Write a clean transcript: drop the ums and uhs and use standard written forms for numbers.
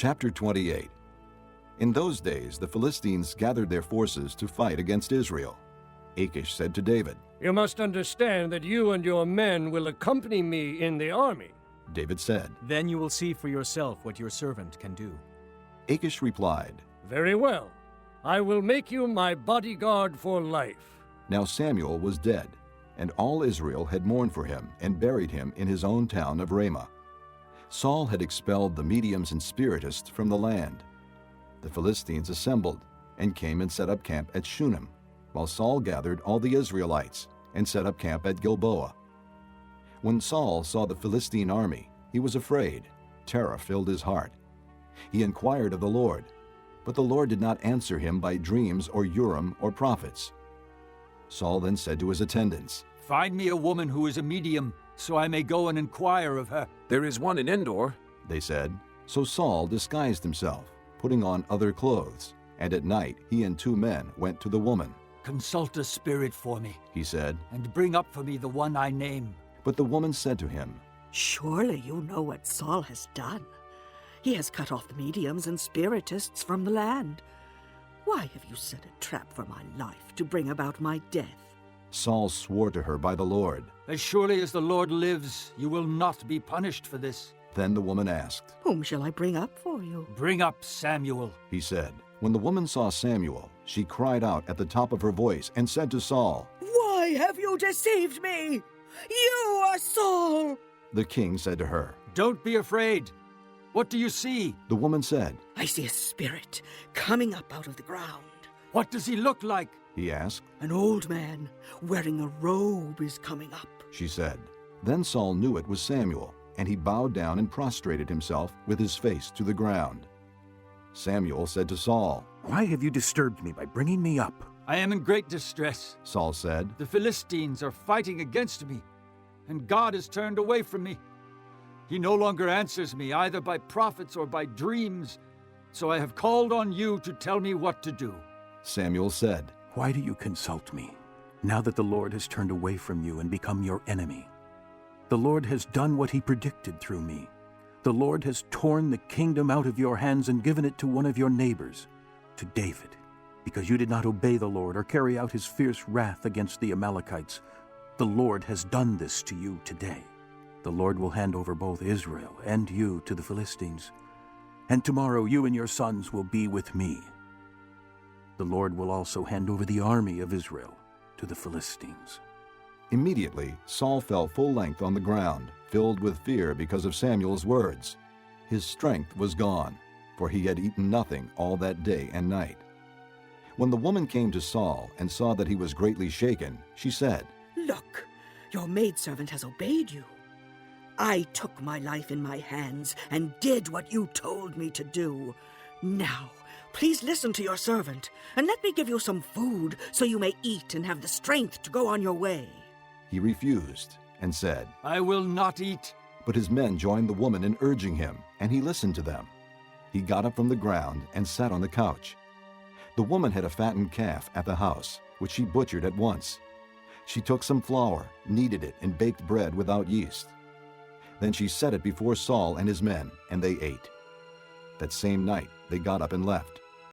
Chapter 28. In those days the Philistines gathered their forces to fight against Israel. Achish said to David, "You must understand that you and your men will accompany me in the army." David said. Then you will see for yourself what your servant can do. Achish replied, "Very well. I will make you my bodyguard for life." Now Samuel was dead, and all Israel had mourned for him and buried him in his own town of Ramah. Saul had expelled the mediums and spiritists from the land. The Philistines assembled and came and set up camp at Shunem, while Saul gathered all the Israelites and set up camp at Gilboa. When Saul saw the Philistine army, he was afraid. Terror filled his heart. He inquired of the Lord, but the Lord did not answer him by dreams or Urim or prophets. Saul then said to his attendants, "Find me a woman who is a medium, so I may go and inquire of her." "There is one in Endor," they said. So Saul disguised himself, putting on other clothes, and at night he and 2 men went to the woman. "Consult a spirit for me, He said, and bring up for me the one I name." but the woman said to him, "Surely you know what Saul has done. He has cut off the mediums and spiritists from the land. Why have you set a trap for my life to bring about my death?" Saul swore to her by the Lord. "As surely as the Lord lives, you will not be punished for this." Then the woman asked. "Whom shall I bring up for you?" "Bring up Samuel." He said. When the woman saw Samuel, she cried out at the top of her voice and said to Saul, "Why have you deceived me? You are Saul!" The king said to her. "Don't be afraid. What do you see?" The woman said. "I see a spirit coming up out of the ground." "What does he look like?" He asked. "An old man wearing a robe is coming up." She said. Then Saul knew it was Samuel, and he bowed down and prostrated himself with his face to the ground. Samuel said to Saul, "Why have you disturbed me by bringing me up?" "I am in great distress. Saul said. The Philistines are fighting against me, and God has turned away from me. He no longer answers me either by prophets or by dreams, so I have called on you to tell me what to do." Samuel said, "Why do you consult me, now that the Lord has turned away from you and become your enemy? The Lord has done what he predicted through me. The Lord has torn the kingdom out of your hands and given it to one of your neighbors, to David, because you did not obey the Lord or carry out his fierce wrath against the Amalekites. The Lord has done this to you today. The Lord will hand over both Israel and you to the Philistines, and tomorrow you and your sons will be with me. The Lord will also hand over the army of Israel to the Philistines." Immediately Saul fell full length on the ground, filled with fear because of Samuel's words. His strength was gone, for he had eaten nothing all that day and night. When the woman came to Saul and saw that he was greatly shaken, she said, "Look, your maidservant has obeyed you. I took my life in my hands and did what you told me to do. Now, please listen to your servant, and let me give you some food so you may eat and have the strength to go on your way." He refused and said, "I will not eat." but his men joined the woman in urging him, and he listened to them. He got up from the ground and sat on the couch. The woman had a fattened calf at the house, which she butchered at once. She took some flour, kneaded it, and baked bread without yeast. Then she set it before Saul and his men, and they ate. That same night they got up and left.